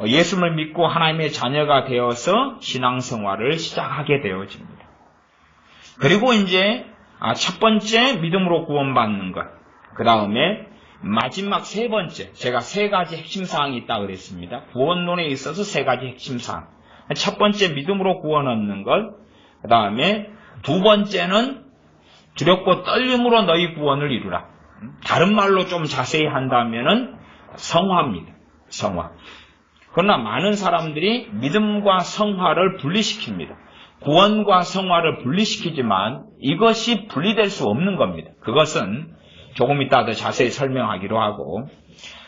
예수를 믿고 하나님의 자녀가 되어서 신앙생활을 시작하게 되어집니다. 그리고 이제 첫 번째 믿음으로 구원받는 것, 그 다음에 마지막 세 번째, 제가 세 가지 핵심 사항이 있다고 그랬습니다. 구원론에 있어서 세 가지 핵심 사항. 첫 번째 믿음으로 구원 얻는 것, 그 다음에 두 번째는 두렵고 떨림으로 너희 구원을 이루라. 다른 말로 좀 자세히 한다면은 성화입니다. 성화. 그러나 많은 사람들이 믿음과 성화를 분리시킵니다. 구원과 성화를 분리시키지만 이것이 분리될 수 없는 겁니다. 그것은 조금 이따 더 자세히 설명하기로 하고,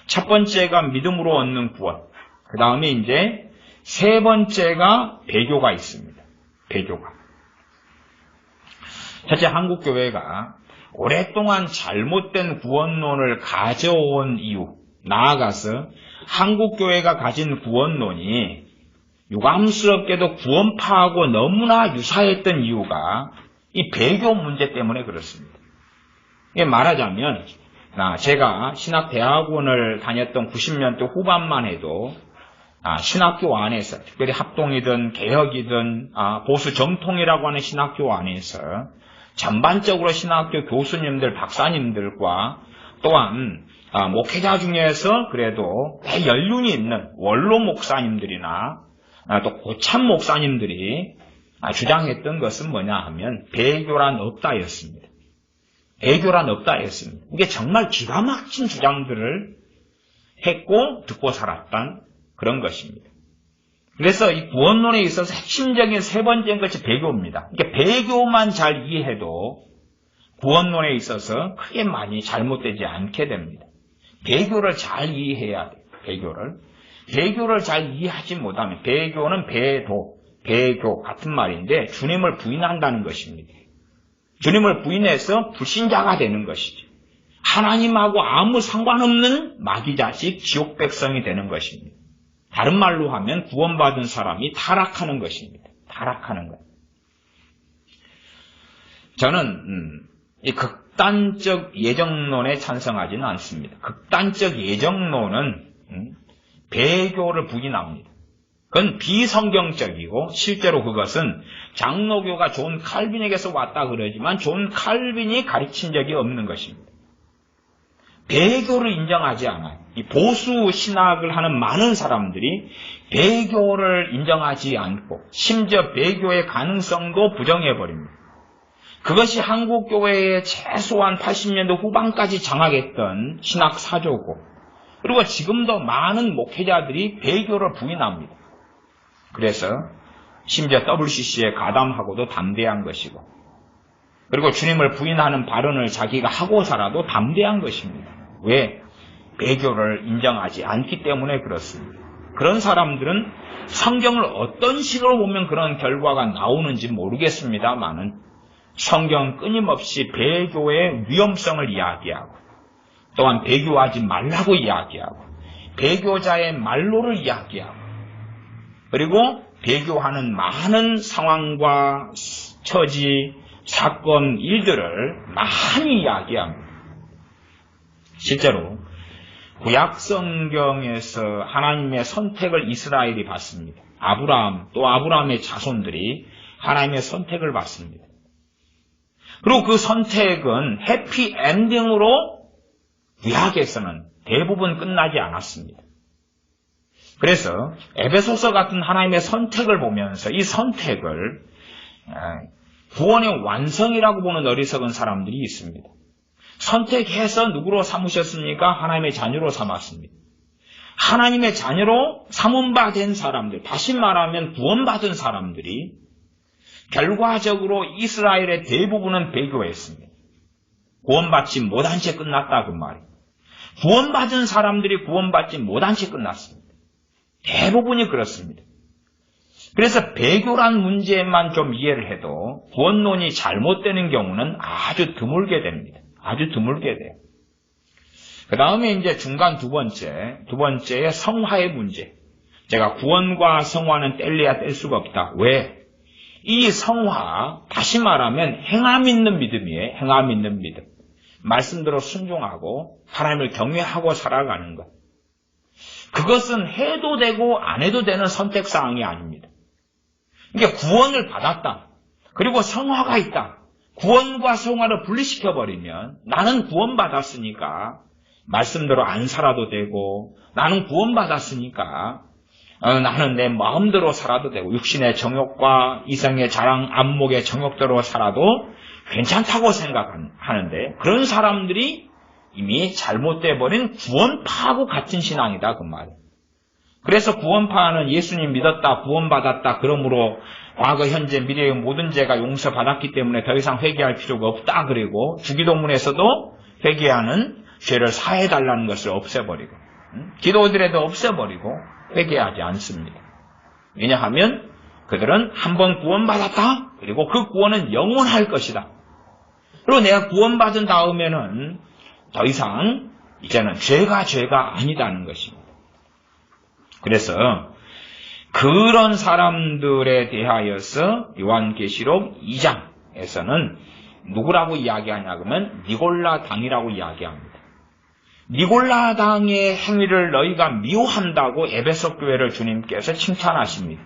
첫 번째가 믿음으로 얻는 구원, 그 다음에 이제 세 번째가 배교가 있습니다. 배교가. 첫째, 한국교회가 오랫동안 잘못된 구원론을 가져온 이유, 나아가서 한국교회가 가진 구원론이 유감스럽게도 구원파하고 너무나 유사했던 이유가 이 배교 문제 때문에 그렇습니다. 말하자면 제가 신학대학원을 다녔던 90년대 후반만 해도 신학교 안에서, 특별히 합동이든 개혁이든 보수 정통이라고 하는 신학교 안에서 전반적으로 신학교 교수님들, 박사님들과 또한 목회자 중에서 그래도 연륜이 있는 원로 목사님들이나 또 고참 목사님들이 주장했던 것은 뭐냐 하면 배교란 없다였습니다. 배교란 없다였습니다. 이게 정말 기가 막힌 주장들을 했고 듣고 살았던 그런 것입니다. 그래서 이 구원론에 있어서 핵심적인 세 번째인 것이 배교입니다. 이게 배교만 잘 이해해도 구원론에 있어서 크게 많이 잘못되지 않게 됩니다. 배교를 잘 이해해야 돼요. 배교를 잘 이해하지 못하면, 배교는 배교 같은 말인데 주님을 부인한다는 것입니다. 주님을 부인해서 불신자가 되는 것이죠. 하나님하고 아무 상관없는 마귀자식 지옥 백성이 되는 것입니다. 다른 말로 하면 구원받은 사람이 타락하는 것입니다. 타락하는 것. 저는 이 극단적 예정론에 찬성하지는 않습니다. 극단적 예정론은 배교를 부인합니다. 그건 비성경적이고 실제로 그것은 장로교가 존 칼빈에게서 왔다 그러지만 존 칼빈이 가르친 적이 없는 것입니다. 배교를 인정하지 않아요. 이 보수 신학을 하는 많은 사람들이 배교를 인정하지 않고 심지어 배교의 가능성도 부정해버립니다. 그것이 한국교회의 최소한 80년대 후반까지 장악했던 신학 사조고, 그리고 지금도 많은 목회자들이 배교를 부인합니다. 그래서 심지어 WCC에 가담하고도 담대한 것이고, 그리고 주님을 부인하는 발언을 자기가 하고서라도 담대한 것입니다. 왜? 배교를 인정하지 않기 때문에 그렇습니다. 그런 사람들은 성경을 어떤 식으로 보면 그런 결과가 나오는지 모르겠습니다만은 성경은 끊임없이 배교의 위험성을 이야기하고, 또한 배교하지 말라고 이야기하고, 배교자의 말로를 이야기하고, 그리고 배교하는 많은 상황과 처지, 사건, 일들을 많이 이야기합니다. 실제로 구약 성경에서 하나님의 선택을 이스라엘이 받습니다. 아브라함, 또 아브라함의 자손들이 하나님의 선택을 받습니다. 그리고 그 선택은 해피엔딩으로 구약에서는 대부분 끝나지 않았습니다. 그래서 에베소서 같은 하나님의 선택을 보면서 이 선택을 구원의 완성이라고 보는 어리석은 사람들이 있습니다. 선택해서 누구로 삼으셨습니까? 하나님의 자녀로 삼았습니다. 하나님의 자녀로 삼은 바 된 사람들, 다시 말하면 구원받은 사람들이 결과적으로 이스라엘의 대부분은 배교했습니다. 구원받지 못한 채 끝났다 그 말이에요. 구원받은 사람들이 구원받지 못한 채 끝났습니다. 대부분이 그렇습니다. 그래서 배교란 문제만 좀 이해를 해도 구원론이 잘못되는 경우는 아주 드물게 됩니다. 아주 드물게 돼요. 그 다음에 이제 중간 두 번째의 성화의 문제. 제가 구원과 성화는 뗄래야 뗄 수가 없다. 왜? 이 성화, 다시 말하면 행함 있는 믿음이에요. 행함 있는 믿음. 말씀대로 순종하고 하나님을 경외하고 살아가는 것. 그것은 해도 되고 안 해도 되는 선택사항이 아닙니다. 이게 구원을 받았다. 그리고 성화가 있다. 구원과 성화를 분리시켜버리면 나는 구원받았으니까 말씀대로 안 살아도 되고, 나는 구원받았으니까 나는 내 마음대로 살아도 되고, 육신의 정욕과 이성의 자랑, 안목의 정욕대로 살아도 괜찮다고 생각하는데, 그런 사람들이 이미 잘못돼 버린 구원파하고 같은 신앙이다 그 말이에요. 그래서 구원파는 예수님 믿었다, 구원받았다, 그러므로 과거, 현재, 미래의 모든 죄가 용서받았기 때문에 더 이상 회개할 필요가 없다, 그리고 주기도문에서도 회개하는 죄를 사해달라는 것을 없애버리고, 기도드려도 없애버리고 회개하지 않습니다. 왜냐하면 그들은 한번 구원받았다, 그리고 그 구원은 영원할 것이다. 그리고 내가 구원받은 다음에는 더 이상 이제는 죄가 아니다는 것입니다. 그래서 그런 사람들에 대하여서 요한계시록 2장에서는 누구라고 이야기하냐 그러면 니골라 당이라고 이야기합니다. 니골라 당의 행위를 너희가 미워한다고 에베소 교회를 주님께서 칭찬하십니다.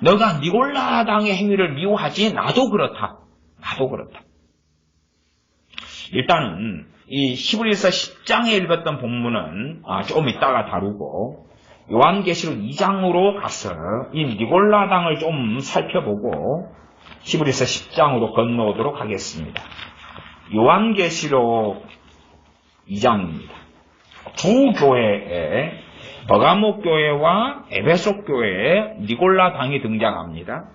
너가 니골라 당의 행위를 미워하지? 나도 그렇다. 일단은 이 히브리서 10장에 읽었던 본문은 좀 이따가 다루고, 요한계시록 2장으로 가서 이 니골라 당을 좀 살펴보고 히브리서 10장으로 건너오도록 하겠습니다. 요한계시록 2장입니다. 두 교회에, 버가모 교회와 에베소 교회에 니골라 당이 등장합니다.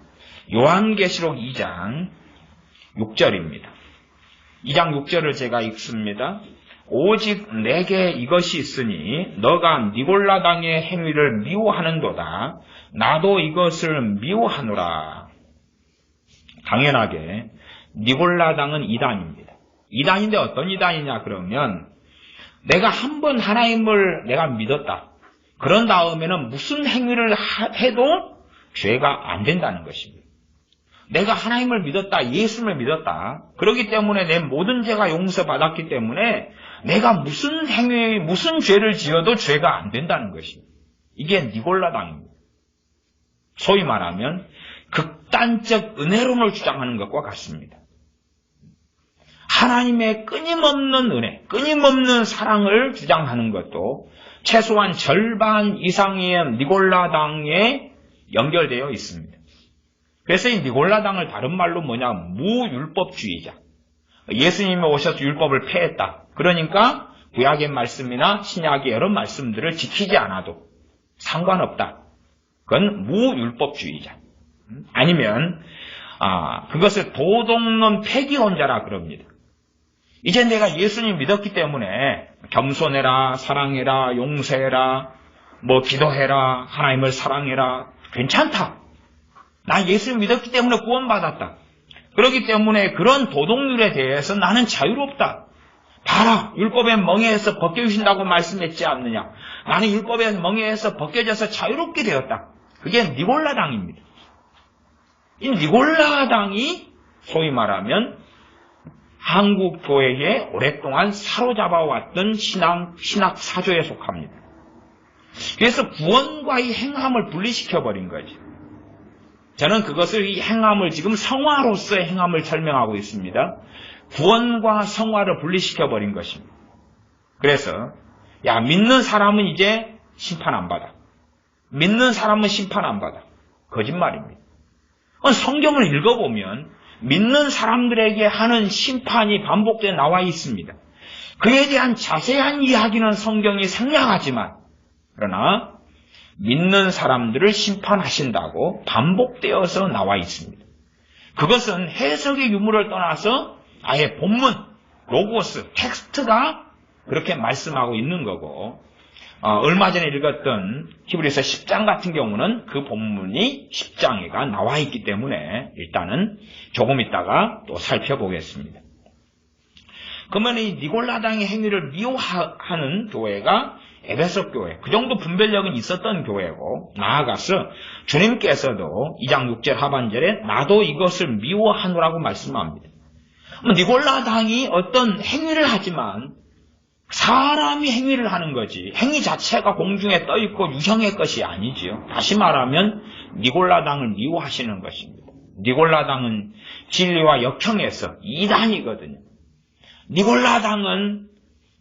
요한계시록 2장 6절입니다. 2장 6절을 제가 읽습니다. 오직 내게 이것이 있으니 너가 니골라 당의 행위를 미워하는도다. 나도 이것을 미워하노라. 당연하게 니골라 당은 이단입니다. 이단인데 어떤 이단이냐 그러면, 내가 한번 하나님을 내가 믿었다. 그런 다음에는 무슨 행위를 해도 죄가 안 된다는 것입니다. 내가 하나님을 믿었다, 예수를 믿었다. 그렇기 때문에 내 모든 죄가 용서받았기 때문에 내가 무슨 행위, 무슨 죄를 지어도 죄가 안 된다는 것입니다. 이게 니골라 당입니다. 소위 말하면 극단적 은혜론을 주장하는 것과 같습니다. 하나님의 끊임없는 은혜, 끊임없는 사랑을 주장하는 것도 최소한 절반 이상의 니골라 당에 연결되어 있습니다. 그래서 이 니골라 당을 다른 말로 뭐냐, 무율법주의자. 예수님이 오셔서 율법을 폐했다. 그러니까 구약의 말씀이나 신약의 여러 말씀들을 지키지 않아도 상관없다. 그건 무율법주의자. 아니면 그것을 도덕론 폐기론자라 그럽니다. 이제 내가 예수님 믿었기 때문에 겸손해라, 사랑해라, 용서해라, 기도해라, 하나님을 사랑해라, 괜찮다. 나 예수님 믿었기 때문에 구원받았다. 그렇기 때문에 그런 도덕률에 대해서 나는 자유롭다. 봐라, 율법에 멍해해서 벗겨주신다고 말씀했지 않느냐. 나는 율법에 멍해해서 벗겨져서 자유롭게 되었다. 그게 니골라 당입니다. 이 니골라 당이 소위 말하면 한국 교회에 오랫동안 사로잡아왔던 신학 사조에 속합니다. 그래서 구원과의 행함을 분리시켜버린 거죠. 저는 그것을, 이 행함을 지금 성화로서의 행함을 설명하고 있습니다. 구원과 성화를 분리시켜버린 것입니다. 그래서 믿는 사람은 이제 심판 안 받아. 믿는 사람은 심판 안 받아. 거짓말입니다. 성경을 읽어보면 믿는 사람들에게 하는 심판이 반복되어 나와 있습니다. 그에 대한 자세한 이야기는 성경이 생략하지만, 그러나 믿는 사람들을 심판하신다고 반복되어서 나와 있습니다. 그것은 해석의 유무를 떠나서 아예 본문, 로고스, 텍스트가 그렇게 말씀하고 있는 거고, 얼마 전에 읽었던 히브리서 10장 같은 경우는 그 본문이 10장에가 나와 있기 때문에 일단은 조금 있다가 또 살펴보겠습니다. 그러면 이 니골라 당의 행위를 미워하는 교회가 에베소 교회, 그 정도 분별력은 있었던 교회고, 나아가서 주님께서도 2장 6절 하반절에 나도 이것을 미워하노라고 말씀합니다. 니골라 당이 어떤 행위를 하지만 사람이 행위를 하는 거지 행위 자체가 공중에 떠있고 유형의 것이 아니지요. 다시 말하면 니골라당을 미워하시는 것입니다. 니골라당은 진리와 역형에서 이단이거든요. 니골라당은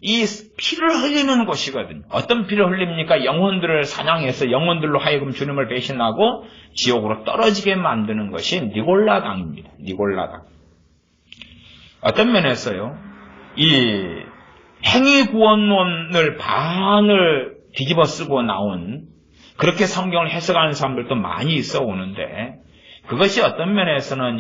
이 피를 흘리는 곳이거든요. 어떤 피를 흘립니까? 영혼들을 사냥해서 영혼들로 하여금 주님을 배신하고 지옥으로 떨어지게 만드는 것이 니골라당입니다. 니골라당. 어떤 면에서요, 이 행위구원론을 반을 뒤집어 쓰고 나온 그렇게 성경을 해석하는 사람들도 많이 있어 오는데, 그것이 어떤 면에서는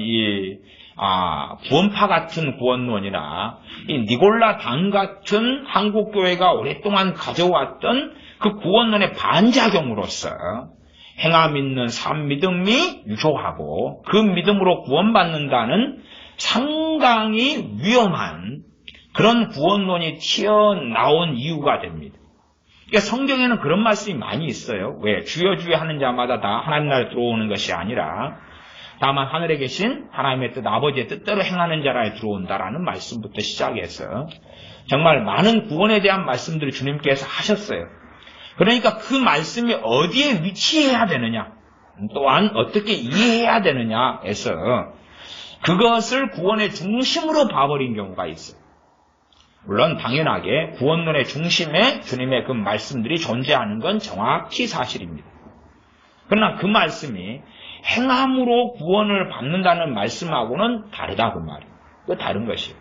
구원파 같은 구원론이나 이 니골라당 같은 한국교회가 오랫동안 가져왔던 그 구원론의 반작용으로서 행함 있는 삶 믿음이 유효하고 그 믿음으로 구원받는다는 상당히 위험한 그런 구원론이 튀어나온 이유가 됩니다. 그러니까 성경에는 그런 말씀이 많이 있어요. 왜? 주여 주여 하는 자마다 다 하나님 나라에 들어오는 것이 아니라 다만 하늘에 계신 하나님의 뜻, 아버지의 뜻대로 행하는 자라에 들어온다라는 말씀부터 시작해서 정말 많은 구원에 대한 말씀들을 주님께서 하셨어요. 그러니까 그 말씀이 어디에 위치해야 되느냐, 또한 어떻게 이해해야 되느냐에서 그것을 구원의 중심으로 봐버린 경우가 있어요. 물론 당연하게 구원론의 중심에 주님의 그 말씀들이 존재하는 건 정확히 사실입니다. 그러나 그 말씀이 행함으로 구원을 받는다는 말씀하고는 다르다 그 말이에요. 그 다른 것이에요.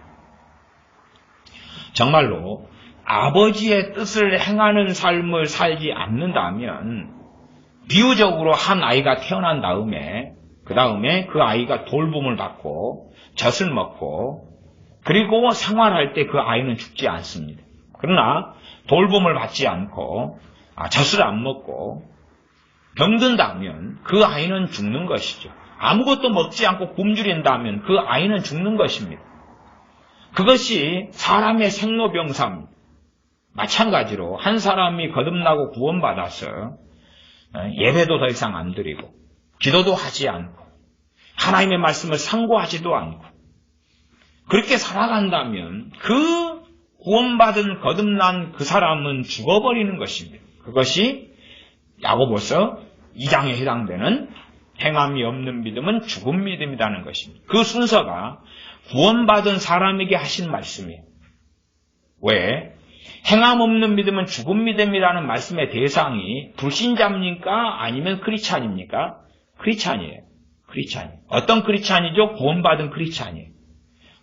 정말로 아버지의 뜻을 행하는 삶을 살지 않는다면 비유적으로 한 아이가 태어난 다음에 그 다음에 그 아이가 돌봄을 받고 젖을 먹고 그리고 생활할 때 그 아이는 죽지 않습니다. 그러나 돌봄을 받지 않고 젖을 안 먹고 병든다면 그 아이는 죽는 것이죠. 아무것도 먹지 않고 굶주린다면 그 아이는 죽는 것입니다. 그것이 사람의 생로병사입니다. 마찬가지로 한 사람이 거듭나고 구원받아서 예배도 더 이상 안 드리고 기도도 하지 않고 하나님의 말씀을 상고하지도 않고 그렇게 살아간다면 그 구원받은 거듭난 그 사람은 죽어버리는 것입니다. 그것이 야고보서 2장에 해당되는 행함이 없는 믿음은 죽은 믿음이라는 것입니다. 그 순서가 구원받은 사람에게 하신 말씀이에요. 왜? 행함 없는 믿음은 죽은 믿음이라는 말씀의 대상이 불신자입니까? 아니면 크리스찬입니까? 크리스찬이에요. 크리스찬. 어떤 크리스찬이죠? 구원받은 크리스찬이에요.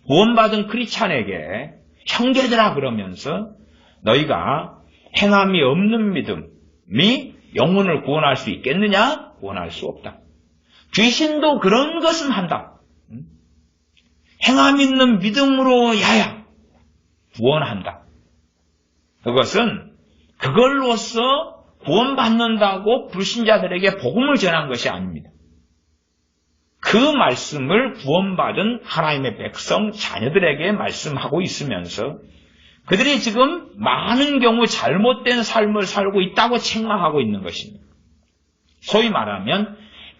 구원받은 크리스찬에게 형제들아 그러면서 너희가 행함이 없는 믿음이 영혼을 구원할 수 있겠느냐? 구원할 수 없다. 귀신도 그런 것은 한다. 행함 있는 믿음으로 야야 구원한다. 그것은 그걸로서 구원받는다고 불신자들에게 복음을 전한 것이 아닙니다. 그 말씀을 구원받은 하나님의 백성 자녀들에게 말씀하고 있으면서 그들이 지금 많은 경우 잘못된 삶을 살고 있다고 책망하고 있는 것입니다. 소위 말하면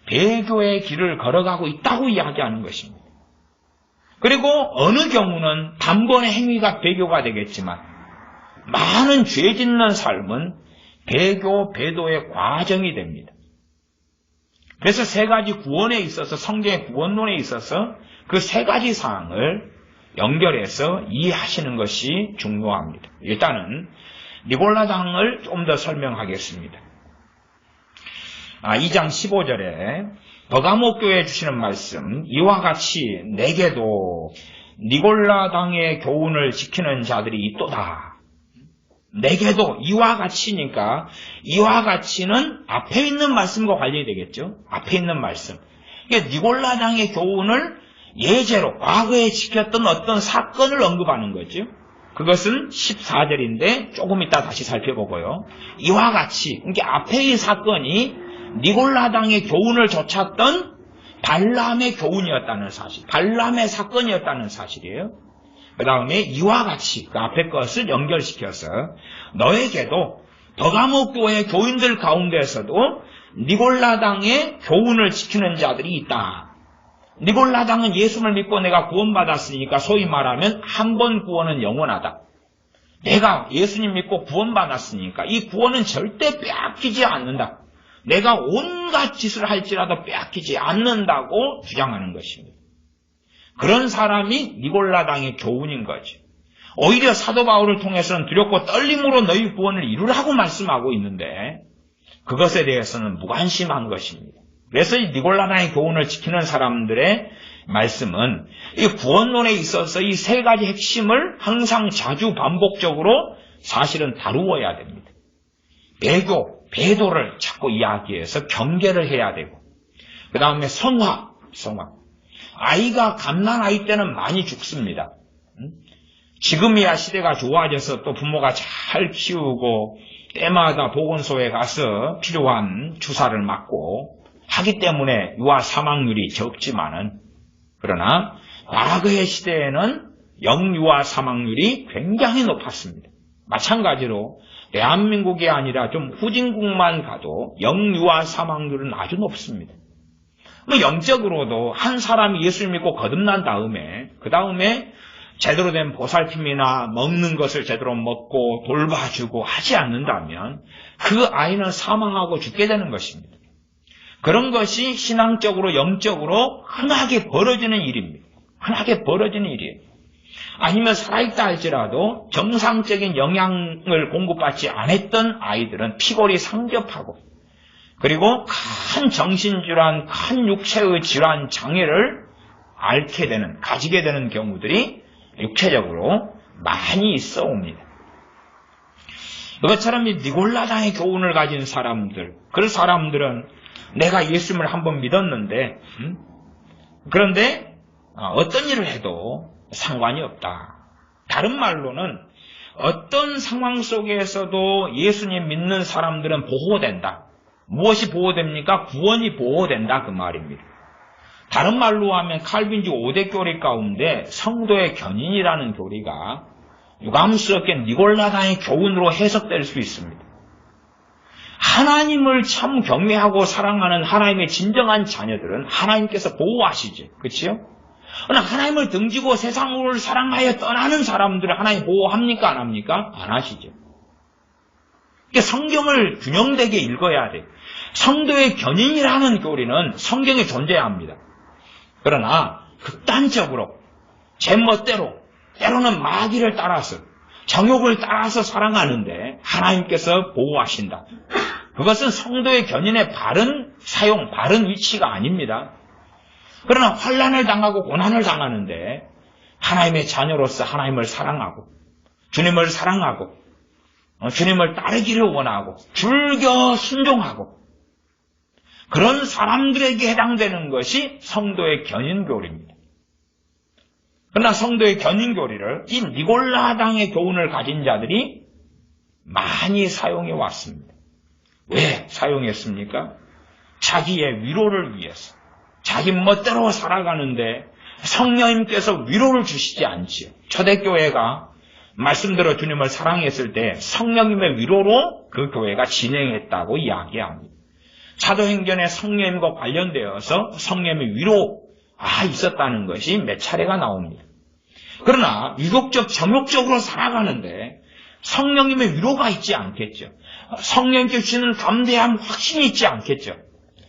배교의 길을 걸어가고 있다고 이야기하는 것입니다. 그리고 어느 경우는 단번에 행위가 배교가 되겠지만 많은 죄 짓는 삶은 배교, 배도의 과정이 됩니다. 그래서 세 가지 구원에 있어서 성경의 구원론에 있어서 그 세 가지 사항을 연결해서 이해하시는 것이 중요합니다. 일단은 니골라당을 좀 더 설명하겠습니다. 2장 15절에 버가모 교회에 주시는 말씀 이와 같이 내게도 니골라당의 교훈을 지키는 자들이 있도다. 내게도 이와 같이니까 이와 같이는 앞에 있는 말씀과 관련이 되겠죠. 앞에 있는 말씀. 그러니까 니골라당의 교훈을 예제로 과거에 지켰던 어떤 사건을 언급하는 거죠. 그것은 14절인데 조금 이따 다시 살펴보고요. 이와 같이 그러니까 앞에의 사건이 니골라당의 교훈을 좇았던 발람의 교훈이었다는 사실, 발람의 사건이었다는 사실이에요. 그 다음에 이와 같이 그 앞에 것을 연결시켜서 너에게도 버가모 교회 교인들 가운데서도 니골라당의 교훈을 지키는 자들이 있다. 니골라당은 예수를 믿고 내가 구원받았으니까 소위 말하면 한 번 구원은 영원하다. 내가 예수님 믿고 구원받았으니까 이 구원은 절대 빼앗기지 않는다. 내가 온갖 짓을 할지라도 빼앗기지 않는다고 주장하는 것입니다. 그런 사람이 니골라당의 교훈인 거죠. 오히려 사도 바울을 통해서는 두렵고 떨림으로 너희 구원을 이루라고 말씀하고 있는데 그것에 대해서는 무관심한 것입니다. 그래서 이 니골라당의 교훈을 지키는 사람들의 말씀은 이 구원론에 있어서 이 세 가지 핵심을 항상 자주 반복적으로 사실은 다루어야 됩니다. 배도를 자꾸 이야기해서 경계를 해야 되고, 그 다음에 성화. 아이가 갓난아이 때는 많이 죽습니다. 지금이야 시대가 좋아져서 또 부모가 잘 키우고 때마다 보건소에 가서 필요한 주사를 맞고 하기 때문에 유아 사망률이 적지만은, 그러나 과거의 시대에는 영유아 사망률이 굉장히 높았습니다. 마찬가지로 대한민국이 아니라 좀 후진국만 가도 영유아 사망률은 아주 높습니다. 영적으로도 한 사람이 예수를 믿고 거듭난 다음에 그 다음에 제대로 된 보살핌이나 먹는 것을 제대로 먹고 돌봐주고 하지 않는다면 그 아이는 사망하고 죽게 되는 것입니다. 그런 것이 신앙적으로 영적으로 흔하게 벌어지는 일입니다. 흔하게 벌어지는 일이에요. 아니면 살아있다 할지라도 정상적인 영양을 공급받지 않았던 아이들은 피골이 상접하고 그리고 큰 정신질환, 큰 육체의 질환, 장애를 가지게 되는 경우들이 육체적으로 많이 있어 옵니다. 그것처럼 이 니골라당의 교훈을 가진 사람들, 그 사람들은 내가 예수님을 한번 믿었는데 그런데 어떤 일을 해도 상관이 없다. 다른 말로는 어떤 상황 속에서도 예수님 믿는 사람들은 보호된다. 무엇이 보호됩니까? 구원이 보호된다 그 말입니다. 다른 말로 하면 칼빈주 5대 교리 가운데 성도의 견인이라는 교리가 유감스럽게 니골라당의 교훈으로 해석될 수 있습니다. 하나님을 참 경외하고 사랑하는 하나님의 진정한 자녀들은 하나님께서 보호하시지. 그렇지요? 그러나 하나님을 등지고 세상을 사랑하여 떠나는 사람들을 하나님 보호합니까? 안 합니까? 안 하시죠. 그러니까 성경을 균형되게 읽어야 돼요. 성도의 견인이라는 교리는 성경에 존재합니다. 그러나 극단적으로 제 멋대로 때로는 마귀를 따라서 정욕을 따라서 살아가는데 하나님께서 보호하신다. 그것은 성도의 견인의 바른 사용, 바른 위치가 아닙니다. 그러나 환난을 당하고 고난을 당하는데 하나님의 자녀로서 하나님을 사랑하고 주님을 사랑하고 주님을 따르기를 원하고 불교 순종하고 그런 사람들에게 해당되는 것이 성도의 견인교리입니다. 그러나 성도의 견인교리를 이 니골라당의 교훈을 가진 자들이 많이 사용해 왔습니다. 왜 사용했습니까? 자기의 위로를 위해서. 자기 멋대로 살아가는데 성령님께서 위로를 주시지 않지요. 초대교회가 말씀대로 주님을 사랑했을 때 성령님의 위로로 그 교회가 진행했다고 이야기합니다. 사도행전에 성령님과 관련되어서 성령님의 위로가 있었다는 것이 몇 차례가 나옵니다. 그러나 유혹적, 정욕적으로 살아가는데 성령님의 위로가 있지 않겠죠. 성령님께 주시는 담대함, 확신이 있지 않겠죠.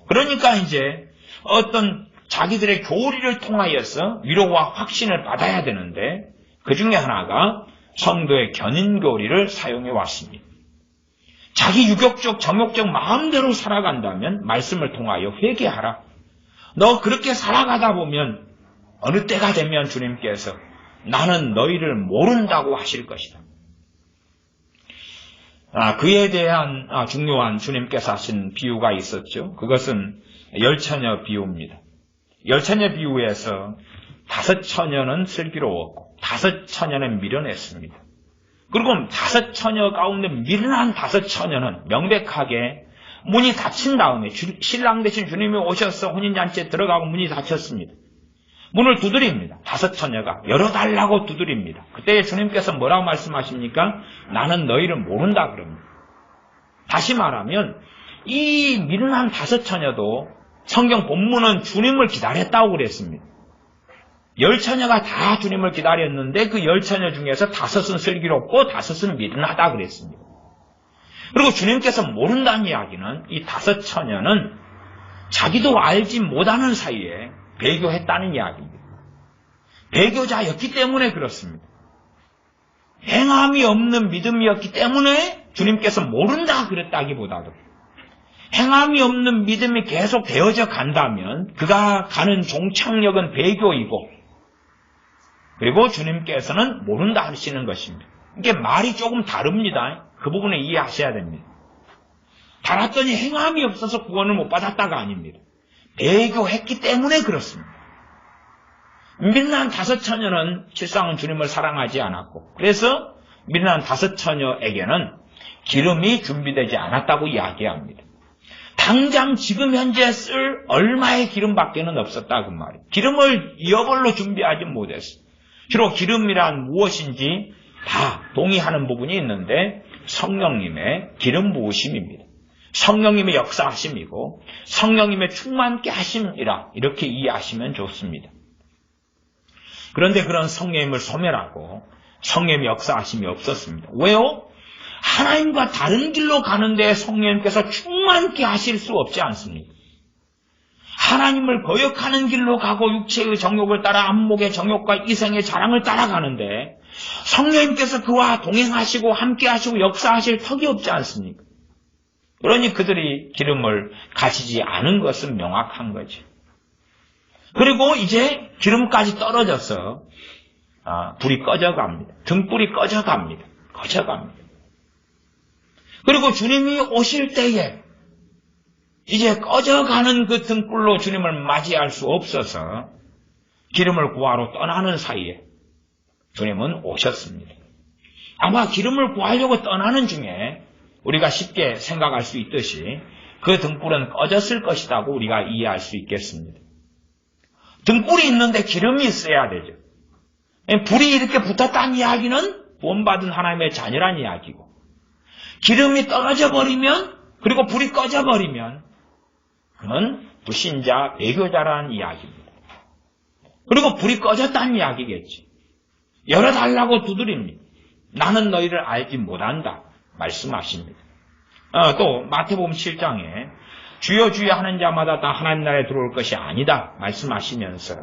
그러니까 이제 어떤 자기들의 교리를 통하여서 위로와 확신을 받아야 되는데 그 중에 하나가 성도의 견인교리를 사용해 왔습니다. 자기 유격적, 정욕적 마음대로 살아간다면 말씀을 통하여 회개하라. 너 그렇게 살아가다 보면 어느 때가 되면 주님께서 나는 너희를 모른다고 하실 것이다. 그에 대한 중요한 주님께서 하신 비유가 있었죠. 그것은 열처녀 비유입니다. 열처녀 비유에서 5처녀는 슬기로웠고 5처녀는 미련했습니다. 그리고 5처녀 가운데 미련한 5처녀는 명백하게 문이 닫힌 다음에 신랑 대신 주님이 오셔서 혼인잔치에 들어가고 문이 닫혔습니다. 문을 두드립니다. 5처녀가 열어달라고 두드립니다. 그때 주님께서 뭐라고 말씀하십니까? 나는 너희를 모른다 그럽니다. 다시 말하면 이 미련한 5처녀도 성경 본문은 주님을 기다렸다고 그랬습니다. 10처녀가 다 주님을 기다렸는데 그 10처녀 중에서 5은 슬기롭고 5은 미련하다 그랬습니다. 그리고 주님께서 모른다는 이야기는 이 5처녀는 자기도 알지 못하는 사이에 배교했다는 이야기입니다. 배교자였기 때문에 그렇습니다. 행함이 없는 믿음이었기 때문에 주님께서 모른다 그랬다기보다도 행함이 없는 믿음이 계속 되어져 간다면 그가 가는 종착역은 배교이고 그리고 주님께서는 모른다 하시는 것입니다. 이게 말이 조금 다릅니다. 그 부분을 이해하셔야 됩니다. 달았더니 행함이 없어서 구원을 못 받았다가 아닙니다. 배교했기 때문에 그렇습니다. 미련한 5처녀는 실상은 주님을 사랑하지 않았고 그래서 미련한 5처녀에게는 기름이 준비되지 않았다고 이야기합니다. 당장 지금 현재 쓸 얼마의 기름밖에는 없었다 그 말이에요. 기름을 여벌로 준비하지 못했어요. 주로 기름이란 무엇인지 다 동의하는 부분이 있는데 성령님의 기름 부으심입니다. 성령님의 역사하심이고 성령님의 충만케 하심이라 이렇게 이해하시면 좋습니다. 그런데 그런 성령님을 소멸하고 성령님의 역사하심이 없었습니다. 왜요? 하나님과 다른 길로 가는데 성령님께서 충만케 하실 수 없지 않습니까? 하나님을 거역하는 길로 가고 육체의 정욕을 따라 안목의 정욕과 이생의 자랑을 따라가는데 성령님께서 그와 동행하시고 함께하시고 역사하실 턱이 없지 않습니까? 그러니 그들이 기름을 가지지 않은 것은 명확한 거죠. 그리고 이제 기름까지 떨어져서 불이 꺼져갑니다. 등불이 꺼져갑니다. 그리고 주님이 오실 때에 이제 꺼져가는 그 등불로 주님을 맞이할 수 없어서 기름을 구하러 떠나는 사이에 주님은 오셨습니다. 아마 기름을 구하려고 떠나는 중에 우리가 쉽게 생각할 수 있듯이 그 등불은 꺼졌을 것이라고 우리가 이해할 수 있겠습니다. 등불이 있는데 기름이 있어야 되죠. 불이 이렇게 붙었다는 이야기는 구원받은 하나님의 자녀란 이야기고 기름이 떨어져 버리면 그리고 불이 꺼져 버리면 그는 불신자 배교자라는 이야기입니다. 그리고 불이 꺼졌다는 이야기겠지. 열어달라고 두드립니다. 나는 너희를 알지 못한다 말씀하십니다. 또 마태복음 7장에 주여 주여 하는 자마다 다 하나님 나라에 들어올 것이 아니다 말씀하시면서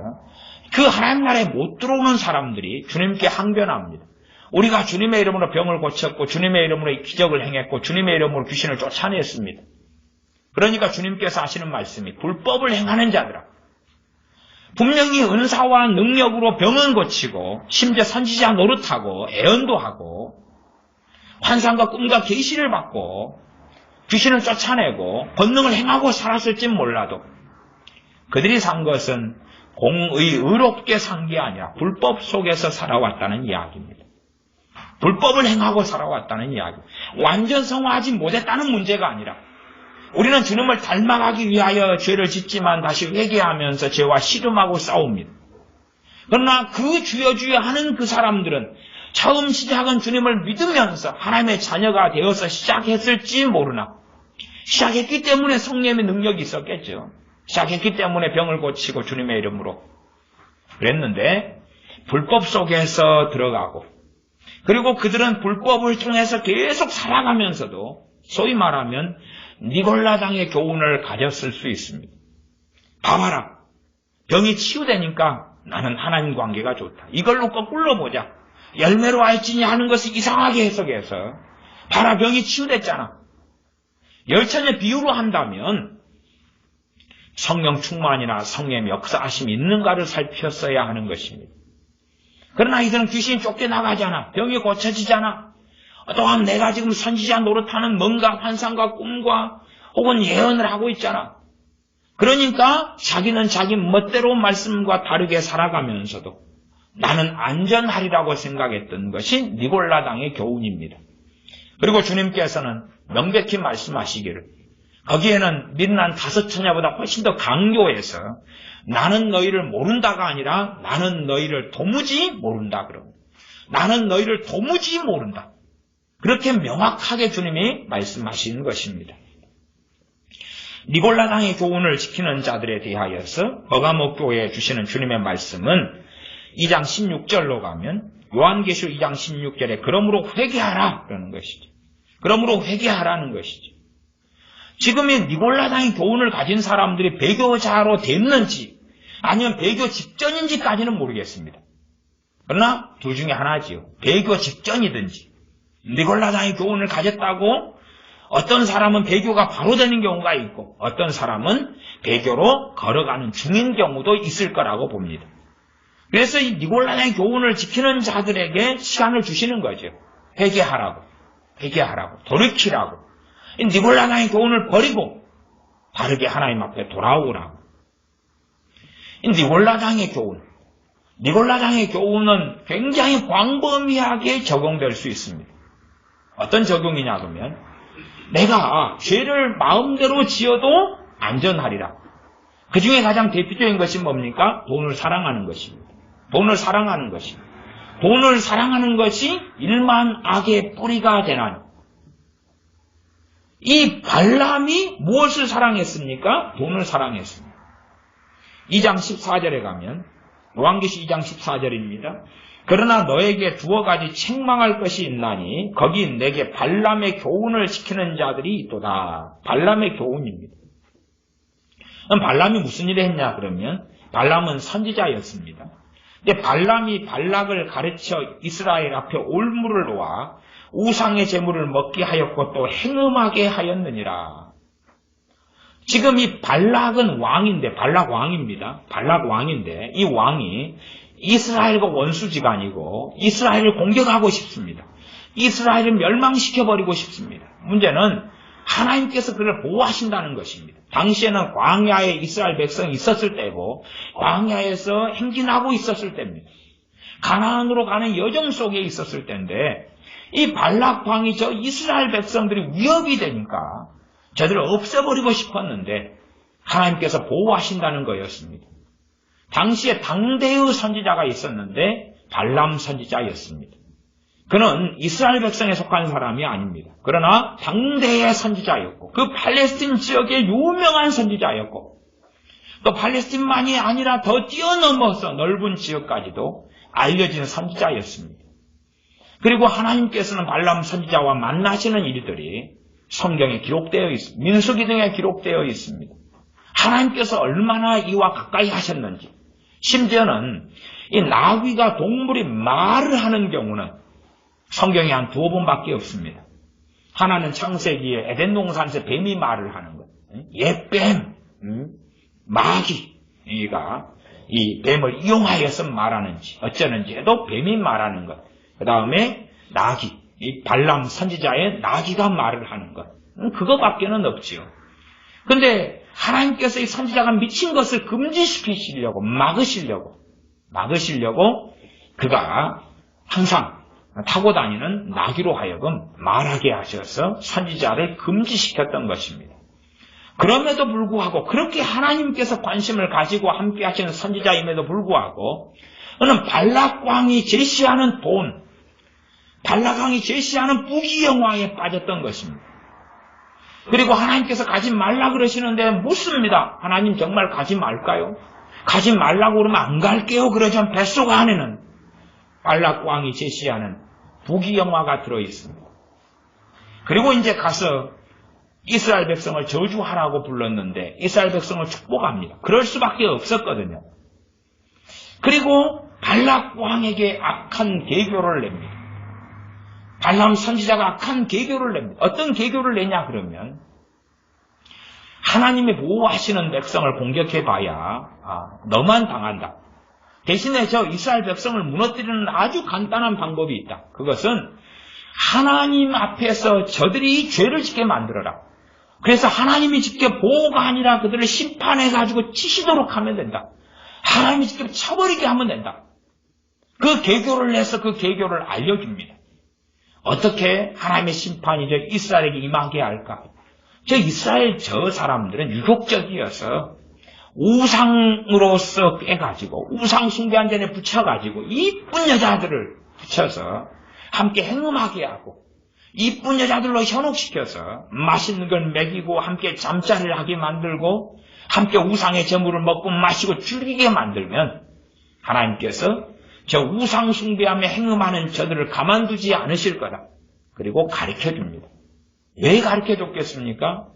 그 하나님 나라에 못 들어오는 사람들이 주님께 항변합니다. 우리가 주님의 이름으로 병을 고쳤고 주님의 이름으로 기적을 행했고 주님의 이름으로 귀신을 쫓아냈습니다. 그러니까 주님께서 하시는 말씀이 불법을 행하는 자들아 분명히 은사와 능력으로 병은 고치고 심지어 선지자 노릇하고 애언도 하고 환상과 꿈과 계시를 받고 귀신을 쫓아내고 권능을 행하고 살았을진 몰라도 그들이 산 것은 공의 의롭게 산 게 아니라 불법 속에서 살아왔다는 이야기입니다. 불법을 행하고 살아왔다는 이야기. 완전 성화하지 못했다는 문제가 아니라 우리는 주님을 닮아가기 위하여 죄를 짓지만 다시 회개하면서 죄와 씨름하고 싸웁니다. 그러나 그 주여 주여 하는 그 사람들은 처음 시작은 주님을 믿으면서 하나님의 자녀가 되어서 시작했을지 모르나 시작했기 때문에 성령의 능력이 있었겠죠. 시작했기 때문에 병을 고치고 주님의 이름으로 그랬는데 불법 속에서 들어가고 그리고 그들은 불법을 통해서 계속 살아가면서도 소위 말하면 니골라당의 교훈을 가졌을 수 있습니다. 봐봐라. 병이 치유되니까 나는 하나님 관계가 좋다. 이걸로 거꾸로 보자. 열매로 알지니 하는 것을 이상하게 해석해서 봐라 병이 치유됐잖아. 10처녀 비유로 한다면 성령 충만이나 성령의 역사하심이 있는가를 살폈어야 하는 것입니다. 그러나 이들은 귀신이 쫓겨나가잖아. 병이 고쳐지잖아. 또한 내가 지금 선지자 노릇하는 뭔가 환상과 꿈과 혹은 예언을 하고 있잖아. 그러니까 자기는 자기 멋대로 말씀과 다르게 살아가면서도 나는 안전하리라고 생각했던 것이 니골라당의 교훈입니다. 그리고 주님께서는 명백히 말씀하시기를 거기에는 미련한 5처녀보다 훨씬 더 강조해서 나는 너희를 모른다가 아니라 나는 너희를 도무지 모른다 그럽니다. 나는 너희를 도무지 모른다. 그렇게 명확하게 주님이 말씀하시는 것입니다. 니골라당의 교훈을 지키는 자들에 대하여서 버가모 교회에 주시는 주님의 말씀은 2장 16절로 가면 요한계시록 2장 16절에 그러므로 회개하라 그러는 것이죠. 그러므로 회개하라는 것이죠. 지금 이 니골라당의 교훈을 가진 사람들이 배교자로 됐는지 아니면 배교 직전인지까지는 모르겠습니다. 그러나 둘 중에 하나지요. 배교 직전이든지 니골라당의 교훈을 가졌다고 어떤 사람은 배교가 바로 되는 경우가 있고 어떤 사람은 배교로 걸어가는 중인 경우도 있을 거라고 봅니다. 그래서 이 니골라당의 교훈을 지키는 자들에게 시간을 주시는 거죠. 회개하라고, 돌이키라고. 이 니골라당의 교훈을 버리고 바르게 하나님 앞에 돌아오라고. 이 니골라당의 교훈은 굉장히 광범위하게 적용될 수 있습니다. 어떤 적용이냐 그러면 내가 죄를 마음대로 지어도 안전하리라. 그 중에 가장 대표적인 것이 뭡니까? 돈을 사랑하는 것입니다. 돈을 사랑하는 것이 일만 악의 뿌리가 되나니. 이 발람이 무엇을 사랑했습니까? 돈을 사랑했습니다. 2장 14절에 가면 요한계시 2장 14절입니다. 그러나 너에게 두어 가지 책망할 것이 있나니 거기 내게 발람의 교훈을 지키는 자들이 있도다. 발람의 교훈입니다. 그럼 발람이 무슨 일을 했냐 그러면 발람은 선지자였습니다. 근데 발람이 발락을 가르쳐 이스라엘 앞에 올무를 놓아 우상의 제물을 먹게 하였고 또 행음하게 하였느니라. 지금 이 발락은 왕인데, 발락 왕인데 이 왕이 이스라엘과 원수지간이고 이스라엘을 공격하고 싶습니다. 이스라엘을 멸망시켜버리고 싶습니다. 문제는 하나님께서 그를 보호하신다는 것입니다. 당시에는 광야에 이스라엘 백성이 있었을 때고 광야에서 행진하고 있었을 때입니다. 가나안으로 가는 여정 속에 있었을 때인데 이 발락 왕이 저 이스라엘 백성들이 위협이 되니까 저들을 없애버리고 싶었는데 하나님께서 보호하신다는 거였습니다. 당시에 당대의 선지자가 있었는데 발람 선지자였습니다. 그는 이스라엘 백성에 속한 사람이 아닙니다. 그러나 당대의 선지자였고 그 팔레스틴 지역의 유명한 선지자였고 또 팔레스틴만이 아니라 더 뛰어넘어서 넓은 지역까지도 알려진 선지자였습니다. 그리고 하나님께서는 발람 선지자와 만나시는 일들이 성경에 기록되어 있습니다. 민수기 등에 기록되어 있습니다. 하나님께서 얼마나 이와 가까이 하셨는지, 심지어는 이 나귀가 동물이 말을 하는 경우는 성경에 한 2번밖에 없습니다. 하나는 창세기에 에덴 동산에서 뱀이 말을 하는 것, 옛뱀, 마귀가 이 뱀을 이용하여서 말하는지 어쩌는지에도 뱀이 말하는 것, 그 다음에 나귀, 이 발람 선지자의 나귀가 말을 하는 것, 그거밖에는 없지요. 근데 하나님께서 이 선지자가 미친 것을 금지시키시려고 막으시려고 그가 항상 타고 다니는 나귀로 하여금 말하게 하셔서 선지자를 금지시켰던 것입니다. 그럼에도 불구하고 그렇게 하나님께서 관심을 가지고 함께 하시는 선지자임에도 불구하고 그는 발락왕이 제시하는 돈, 발락왕이 제시하는 부귀영화에 빠졌던 것입니다. 그리고 하나님께서 가지 말라 그러시는데 묻습니다. 하나님 정말 가지 말까요? 가지 말라고 그러면 안 갈게요. 그러죠. 뱃속 안에는 발락왕이 제시하는 부귀영화가 들어있습니다. 그리고 이제 가서 이스라엘 백성을 저주하라고 불렀는데 이스라엘 백성을 축복합니다. 그럴 수밖에 없었거든요. 그리고 발락왕에게 악한 계교를 냅니다. 발람 선지자가 악한 계교를 냅니다. 어떤 계교를 내냐 그러면 하나님이 보호하시는 백성을 공격해봐야 너만 당한다. 대신에 저 이스라엘 백성을 무너뜨리는 아주 간단한 방법이 있다. 그것은 하나님 앞에서 저들이 죄를 짓게 만들어라. 그래서 하나님이 직접 보호가 아니라 그들을 심판해가지고 치시도록 하면 된다. 하나님이 직접 쳐버리게 하면 된다. 그 계교를 내서 그 계교를 알려줍니다. 어떻게 하나님의 심판이 저 이스라엘에게 임하게 할까? 저 이스라엘 저 사람들은 유혹적이어서 우상으로서 빼가지고 우상 숭배한 전에 붙여가지고 이쁜 여자들을 붙여서 함께 행음하게 하고 이쁜 여자들로 현혹시켜서 맛있는 걸 먹이고 함께 잠자리를 하게 만들고 함께 우상의 제물을 먹고 마시고 즐기게 만들면 하나님께서 저 우상 숭배하며 행음하는 저들을 가만두지 않으실 거다. 그리고 가르쳐줍니다. 왜 가르쳐줬겠습니까?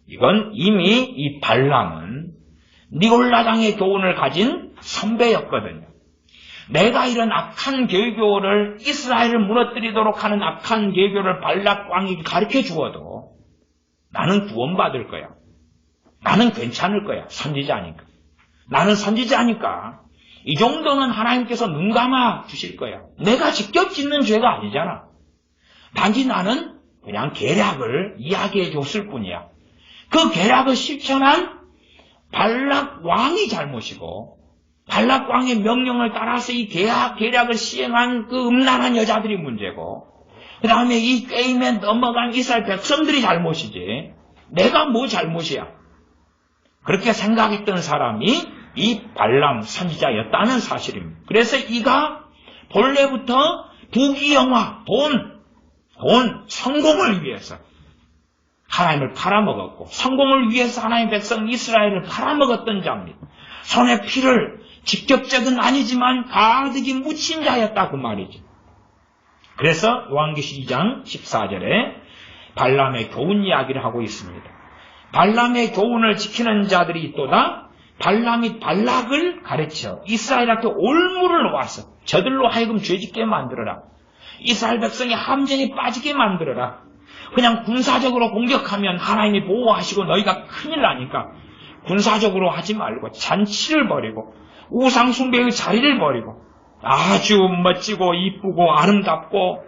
이건 이미 이 발람은 니골라당의 교훈을 가진 선배였거든요. 내가 이런 악한 개교를 이스라엘을 무너뜨리도록 하는 악한 개교를 발락 왕이 가르쳐 주어도 나는 구원받을 거야. 나는 괜찮을 거야. 선지자니까. 나는 선지자니까 이 정도는 하나님께서 눈 감아 주실 거야. 내가 직접 짓는 죄가 아니잖아. 단지 나는 그냥 계략을 이야기해 줬을 뿐이야. 그 계략을 실천한 발락 왕이 잘못이고 발락 왕의 명령을 따라서 이 계략을 시행한 그 음란한 여자들이 문제고 그 다음에 이 게임에 넘어간 이스라엘 백성들이 잘못이지 내가 뭐 잘못이야. 그렇게 생각했던 사람이 이 발람 선지자였다는 사실입니다. 그래서 이가 본래부터 부귀영화, 성공을 위해서 하나님을 팔아먹었고 성공을 위해서 하나님의 백성 이스라엘을 팔아먹었던 자입니다. 손에 피를 직접적은 아니지만 가득히 묻힌 자였다 그 말이죠. 그래서 요한계시 2장 14절에 발람의 교훈 이야기를 하고 있습니다. 발람의 교훈을 지키는 자들이 있도다. 발람이 발락을 가르쳐 이스라엘한테 올무를 놓아서 저들로 하여금 죄짓게 만들어라. 이스라엘 백성이 함정에 빠지게 만들어라. 그냥 군사적으로 공격하면 하나님이 보호하시고 너희가 큰일 나니까 군사적으로 하지 말고 잔치를 벌이고 우상 숭배의 자리를 벌이고 아주 멋지고 이쁘고 아름답고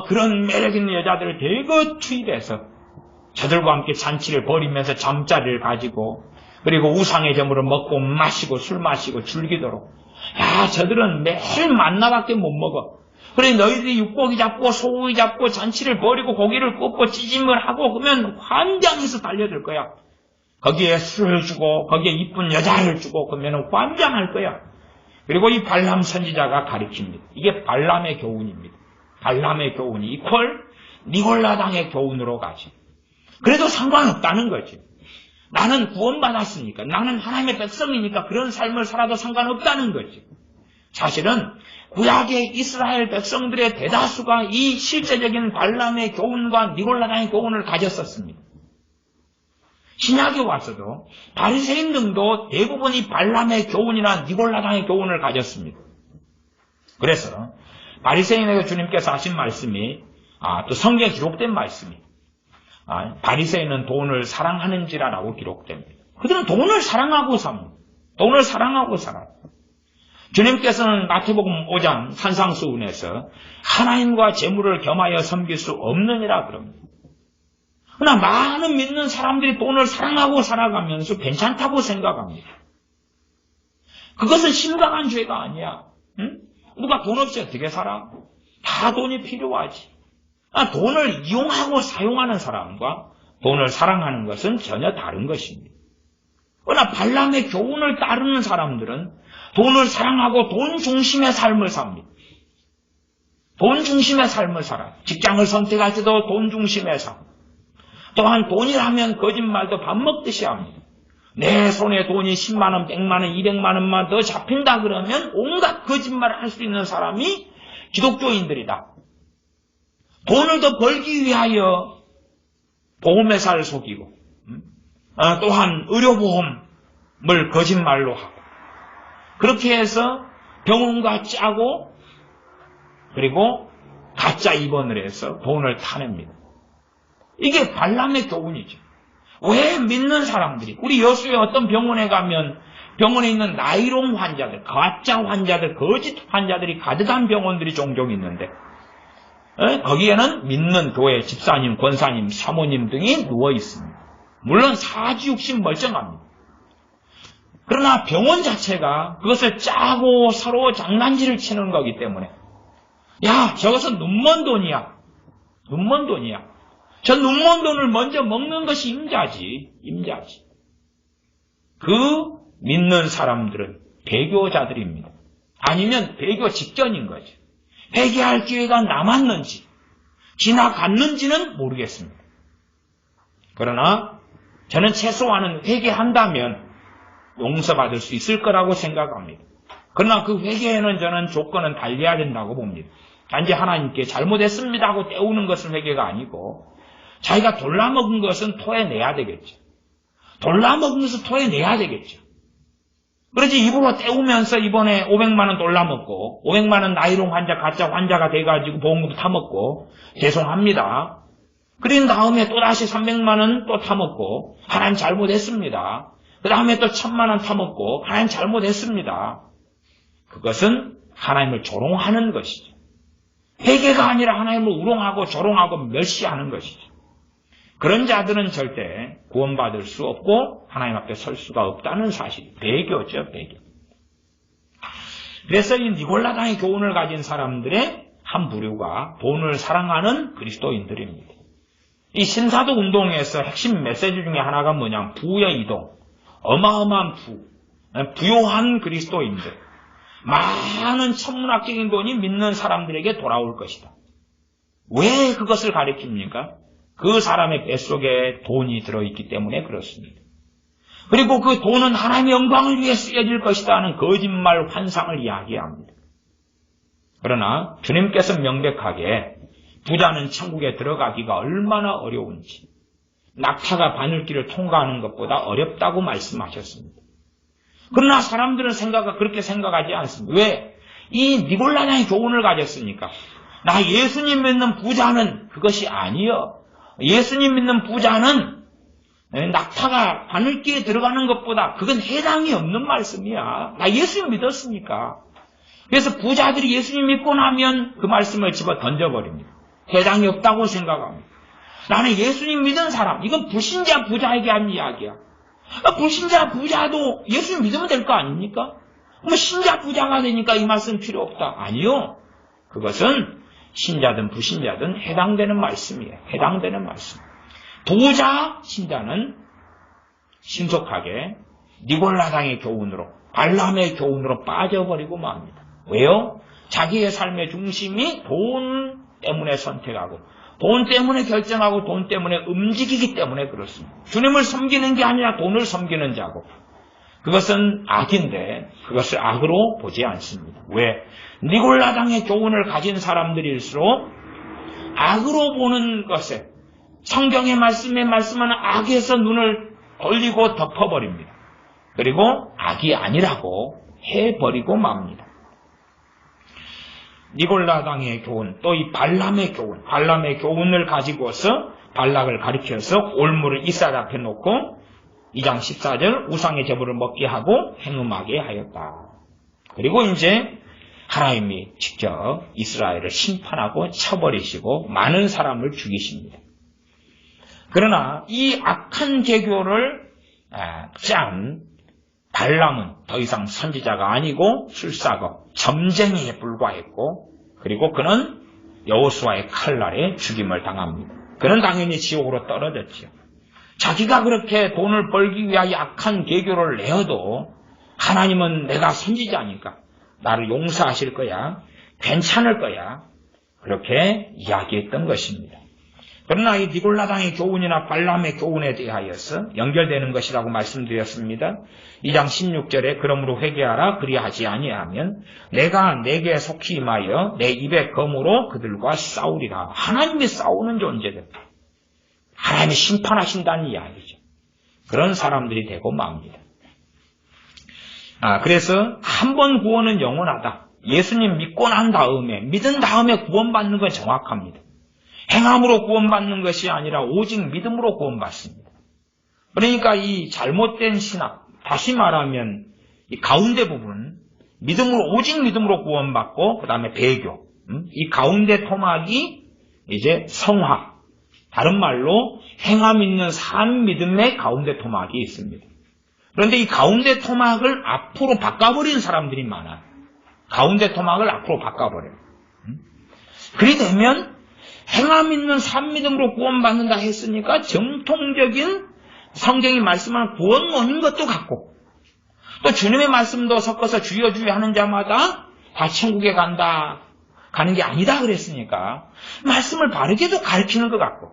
그런 매력 있는 여자들을 대거 투입해서 저들과 함께 잔치를 벌이면서 잠자리를 가지고 그리고 우상의 점으로 먹고 마시고 술 마시고 즐기도록 저들은 매일 만나밖에 못 먹어. 그래 너희들이 육고기 잡고 소고기 잡고 잔치를 벌이고 고기를 굽고 찌짐을 하고 그러면 환장해서 달려들 거야. 거기에 술을 주고 거기에 이쁜 여자를 주고 그러면 환장할 거야. 그리고 이 발람 선지자가 가르칩니다. 이게 발람의 교훈입니다. 발람의 교훈이 이퀄 니골라당의 교훈으로 가지. 그래도 상관없다는 거지. 나는 구원받았으니까 나는 하나님의 백성이니까 그런 삶을 살아도 상관없다는 거지. 사실은 구약의 이스라엘 백성들의 대다수가 이 실제적인 발람의 교훈과 니골라당의 교훈을 가졌었습니다. 신약에 와서도 바리새인 등도 대부분이 발람의 교훈이나 니골라당의 교훈을 가졌습니다. 그래서 바리새인에게 주님께서 하신 말씀이 또 성경에 기록된 말씀이 바리새인은 돈을 사랑하는지라라고 기록됩니다. 그들은 돈을 사랑하고 삽니다. 돈을 사랑하고 살아요. 주님께서는 마태복음 5장 산상수훈에서 하나님과 재물을 겸하여 섬길 수 없느니라 그럽니다. 그러나 많은 믿는 사람들이 돈을 사랑하고 살아가면서 괜찮다고 생각합니다. 그것은 심각한 죄가 아니야. 응? 누가 돈 없이 어떻게 살아? 다 돈이 필요하지. 돈을 이용하고 사용하는 사람과 돈을 사랑하는 것은 전혀 다른 것입니다. 그러나 발람의 교훈을 따르는 사람들은 돈을 사랑하고 돈 중심의 삶을 삽니다. 돈 중심의 삶을 살아요. 직장을 선택할 때도 돈 중심의 삶. 또한 돈이라면 거짓말도 밥 먹듯이 합니다. 내 손에 돈이 10만 원, 100만 원, 200만 원만 더 잡힌다 그러면 온갖 거짓말을 할 수 있는 사람이 기독교인들이다. 돈을 더 벌기 위하여 보험회사를 속이고 또한 의료보험을 거짓말로 하고 그렇게 해서 병원과 짜고 그리고 가짜 입원을 해서 돈을 타냅니다. 이게 발람의 교훈이죠. 왜 믿는 사람들이 우리 여수의 어떤 병원에 가면 병원에 있는 나이롱 환자들, 가짜 환자들, 거짓 환자들이 가득한 병원들이 종종 있는데 거기에는 믿는 교회 집사님, 권사님, 사모님 등이 누워 있습니다. 물론 사지육신 멀쩡합니다. 그러나 병원 자체가 그것을 짜고 서로 장난질을 치는 거기 때문에 저것은 눈먼 돈이야. 눈먼 돈이야. 저 눈먼 돈을 먼저 먹는 것이 임자지. 그 믿는 사람들은 배교자들입니다. 아니면 배교 직전인 거죠. 회개할 기회가 남았는지 지나갔는지는 모르겠습니다. 그러나 저는 최소한은 회개한다면 용서받을 수 있을 거라고 생각합니다. 그러나 그 회개에는 저는 조건은 달려야 된다고 봅니다. 단지 하나님께 잘못했습니다 하고 떼우는 것은 회개가 아니고 자기가 돌라먹은 것은 토해내야 되겠죠. 돌라먹은 것은 토해내야 되겠죠. 그렇지 입으로 떼우면서 이번에 500만 원 돌라먹고 500만 원 나이롱 환자 가짜 환자가 돼가지고 보험금 타먹고 죄송합니다. 그린 다음에 또다시 300만 원 또 타먹고 하나님 잘못했습니다. 그 다음에 또 1000만 원 타먹고 하나님 잘못했습니다. 그것은 하나님을 조롱하는 것이죠. 회개가 아니라 하나님을 우롱하고 조롱하고 멸시하는 것이죠. 그런 자들은 절대 구원받을 수 없고 하나님 앞에 설 수가 없다는 사실. 배교죠, 배교. 그래서 이 니골라당의 교훈을 가진 사람들의 한 부류가 돈을 사랑하는 그리스도인들입니다. 이 신사도 운동에서 핵심 메시지 중에 하나가 뭐냐? 부의 이동. 어마어마한 부요한 그리스도인들. 많은 천문학적인 돈이 믿는 사람들에게 돌아올 것이다. 왜 그것을 가리킵니까? 그 사람의 뱃속에 돈이 들어있기 때문에 그렇습니다. 그리고 그 돈은 하나님의 영광을 위해 쓰여질 것이다 하는 거짓말 환상을 이야기합니다. 그러나 주님께서 명백하게 부자는 천국에 들어가기가 얼마나 어려운지 낙타가 바늘길을 통과하는 것보다 어렵다고 말씀하셨습니다. 그러나 사람들은 그렇게 생각하지 않습니다. 왜? 이 니골라당의 교훈을 가졌으니까. 나 예수님 믿는 부자는 그것이 아니요. 예수님 믿는 부자는 낙타가 바늘길에 들어가는 것보다 그건 해당이 없는 말씀이야. 나 예수님 믿었으니까. 그래서 부자들이 예수님 믿고 나면 그 말씀을 집어 던져버립니다. 해당이 없다고 생각합니다. 나는 예수님 믿은 사람, 이건 불신자 부자에게 한 이야기야. 불신자 부자도 예수님 믿으면 될 거 아닙니까? 신자 부자가 되니까 이 말씀 필요 없다. 아니요. 그것은 신자든 불신자든 해당되는 말씀이에요. 해당되는 말씀. 부자 신자는 신속하게 니골라당의 교훈으로, 발람의 교훈으로 빠져버리고 맙니다. 왜요? 자기의 삶의 중심이 돈 때문에 선택하고 돈 때문에 결정하고 돈 때문에 움직이기 때문에 그렇습니다. 주님을 섬기는 게 아니라 돈을 섬기는 자고 그것은 악인데 그것을 악으로 보지 않습니다. 왜? 니골라당의 교훈을 가진 사람들일수록 악으로 보는 것에 성경의 말씀에 말씀하는 악에서 눈을 돌리고 덮어버립니다. 그리고 악이 아니라고 해버리고 맙니다. 니골라당의 교훈, 또 이 발람의 교훈을 가지고서 발락을 가리켜서 올무를 이스라엘 앞에 놓고 2장 14절 우상의 제물을 먹게 하고 행음하게 하였다. 그리고 이제 하나님이 직접 이스라엘을 심판하고 쳐버리시고 많은 사람을 죽이십니다. 그러나 이 악한 계교를 짠 발람은 더 이상 선지자가 아니고 술사거, 점쟁이에 불과했고 그리고 그는 여호수아의 칼날에 죽임을 당합니다. 그는 당연히 지옥으로 떨어졌죠. 자기가 그렇게 돈을 벌기 위하여 악한 계교를 내어도 하나님은 내가 선지자니까 나를 용서하실 거야, 괜찮을 거야 그렇게 이야기했던 것입니다. 그러나 이 니골라당의 교훈이나 발람의 교훈에 대하여서 연결되는 것이라고 말씀드렸습니다. 2장 16절에 그러므로 회개하라 그리하지 아니하면 내가 내게 속히 임하여 내 입의 검으로 그들과 싸우리라. 하나님이 싸우는 존재들. 하나님이 심판하신다는 이야기죠. 그런 사람들이 되고 맙니다. 그래서 한 번 구원은 영원하다. 예수님 믿고 난 다음에 믿은 다음에 구원받는 건 정확합니다. 행함으로 구원받는 것이 아니라 오직 믿음으로 구원받습니다. 그러니까 이 잘못된 신학, 다시 말하면 이 가운데 부분, 믿음으로, 오직 믿음으로 구원받고 그 다음에 배교, 이 가운데 토막이 이제 성화, 다른 말로 행함 있는 산 믿음의 가운데 토막이 있습니다. 그런데 이 가운데 토막을 앞으로 바꿔버리는 사람들이 많아요. 가운데 토막을 앞으로 바꿔버려요. 그리 되면 행함 있는 산 믿음으로 구원받는다 했으니까 정통적인 성경이 말씀하는 구원론인 것도 같고 또 주님의 말씀도 섞어서 주여 주여 하는 자마다 다 천국에 간다, 가는 게 아니다 그랬으니까 말씀을 바르게도 가르치는 것 같고